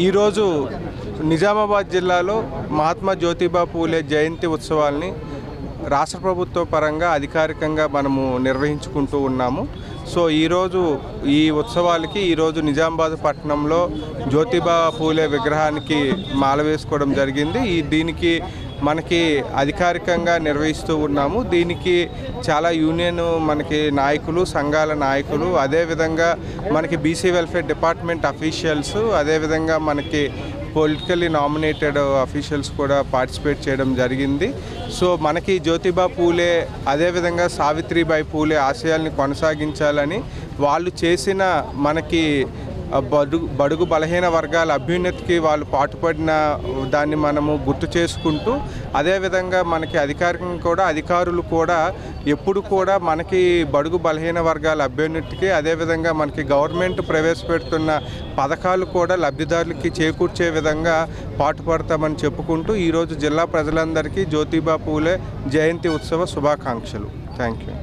ఈరోజు నిజామాబాద్ జిల్లాలో మహాత్మా జ్యోతిబా పూలే జయంతి ఉత్సవాల్ని రాష్ట్ర ప్రభుత్వ పరంగా అధికారికంగా మనము నిర్వహించుకుంటూ ఉన్నాము. సో ఈరోజు ఈ ఉత్సవాలకి ఈరోజు నిజామాబాద్ పట్టణంలో జ్యోతిబా పూలే విగ్రహానికి మాల వేసుకోవడం జరిగింది. దీనికి మనకి అధికారికంగా నిర్వహిస్తూ ఉన్నాము. దీనికి చాలా యూనియన్ మనకి నాయకులు, సంఘాల నాయకులు, అదేవిధంగా మనకి బీసీ వెల్ఫేర్ డిపార్ట్మెంట్ అఫీషియల్స్, అదేవిధంగా మనకి పొలిటికల్లీ నామినేటెడ్ అఫీషియల్స్ కూడా పార్టిసిపేట్ చేయడం జరిగింది. సో మనకి జ్యోతిబా పూలే అదేవిధంగా సావిత్రిబాయి పూలే ఆశయాల్ని కొనసాగించాలని వాళ్ళు చేసిన మనకి బడుగు బలహీన వర్గాల అభ్యున్నతికి వాళ్ళు పాటుపడిన దాన్ని మనము గుర్తు చేసుకుంటూ, అదేవిధంగా మనకి అధికారులు కూడా ఎప్పుడు కూడా మనకి బడుగు బలహీన వర్గాల అభ్యున్నతికి, అదేవిధంగా మనకి గవర్నమెంట్ ప్రవేశపెడుతున్న పథకాలు కూడా లబ్ధిదారులకి చేకూర్చే విధంగా పాటుపడతామని చెప్పుకుంటూ ఈరోజు జిల్లా ప్రజలందరికీ జ్యోతిబా పూలే జయంతి ఉత్సవ శుభాకాంక్షలు. Thank you.